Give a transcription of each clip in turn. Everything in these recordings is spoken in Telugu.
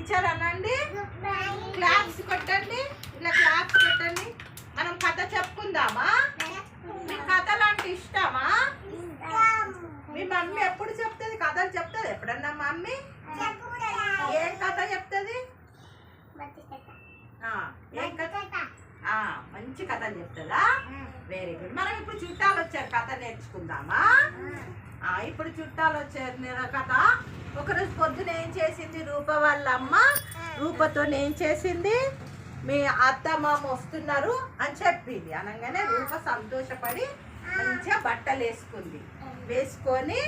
టీచర్ అనండి, క్లాప్స్ కొట్టండి, ఇలా క్లాప్స్ కొట్టండి. మనం కథ చెప్పుకుందామా? మీ కథలు అంటే ఇష్టమా? మీ మమ్మీ ఎప్పుడు చెప్తుంది? కథలు చెప్తుంది ఎప్పుడన్నా మమ్మీ? ఏం కథ చెప్తుంది? ఏం కథ? మంచి కథలు చెప్తుందా? Very good. మనం ఇప్పుడు చుట్టాలు వచ్చారు, కథ నేర్చుకుందామా? ఇప్పుడు చుట్టాలు వచ్చారు కథ. ఒకరోజు పొద్దున ఏం చేసింది రూప వాళ్ళ అమ్మ? రూపతో ఏం చేసింది? మీ అత్త మామ వస్తున్నారు అని చెప్పింది. అనగానే రూప సంతోషపడి మంచిగా బట్టలు వేసుకొని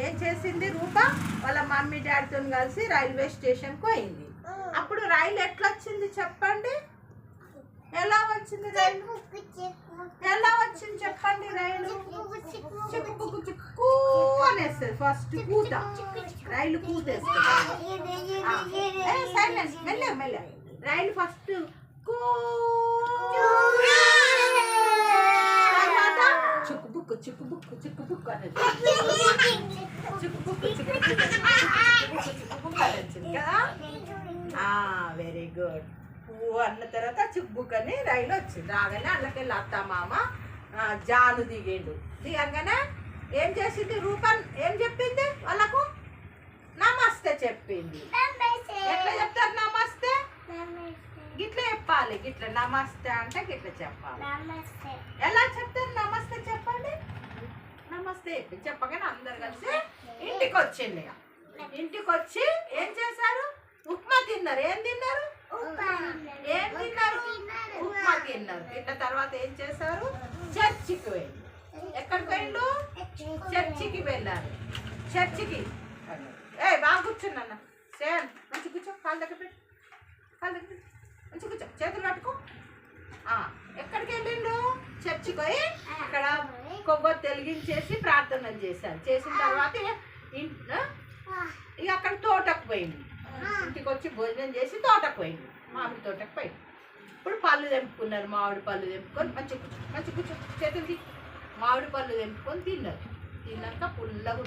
ఏం చేసింది? రూప వాళ్ళ మమ్మీ డాడీతో కలిసి రైల్వే స్టేషన్కి పోయింది. అప్పుడు రైలు ఎట్లా వచ్చింది చెప్పండి? ఎలా వచ్చింది రైలు? ఎలా వచ్చింది చెప్పండి? రైలు చిక్కు చిక్కు అనేస్తుంది. ఫస్ట్ కూత, రైలు కూతేస్తుంది. మెల్ల రైలు ఫస్ట్ చిక్కుబుక్కు చిక్కుబుక్కు చిక్కుబుక్కు అనేది చిక్కుబుక్కు చిక్కుబుక్కు అని వచ్చింది కదా. Very good. అన్న తర్వాత చిక్కుబుక్ అని రైలు వచ్చింది. రాగానే అందులోకెళ్ళి అత్త మామ జాను దిగంగానే ఏం చేసింది? రూపన్ ఏం చెప్పింది వాళ్ళకు? నమస్తే చెప్పింది. ఎట్లా చెప్తారు నమస్తే? గిట్లా చెప్పాలి. గిట్లా నమస్తే అంటే గిట్లా చెప్పాలి. ఎలా చెప్తారు నమస్తే చెప్పండి? నమస్తే చెప్పగానే అందరు కలిసి ఇంటికి వచ్చింది. ఇంటికి వచ్చి ఏం చేశారు? ఉప్మా తిన్నారు. ఏం తిన్నారు? ఉప్మా తిన్నారు. తిన్న తర్వాత ఏం చేశారు? చర్చికి వెళ్ళి. ఎక్కడికి వెళ్ళు? చర్చికి వెళ్ళారు. చర్చికి బాగా కూర్చున్నా. సేన్ మంచి కూర్చో, కాలు దగ్గర పెట్టు, మంచి కూర్చో, చేతులు కట్టుకో. ఎక్కడికి వెళ్ళిండు? చర్చికి పోయి అక్కడ కొబ్బరి వెలిగించేసి ప్రార్థనలు చేశారు. చేసిన తర్వాత ఇక అక్కడ తోటకు పోయింది. ఇంటికి వచ్చి భోజనం చేసి తోటకు పోయింది, మామిడి తోటకు పోయింది. ఇప్పుడు పళ్ళు తెంపుకున్నారు. మామిడి పళ్ళు తెంపుకొని మంచి కూర్చో చేతులు మామిడి పళ్ళు తెంపుకొని తిన్నారు. తిన్నాక పుల్లగా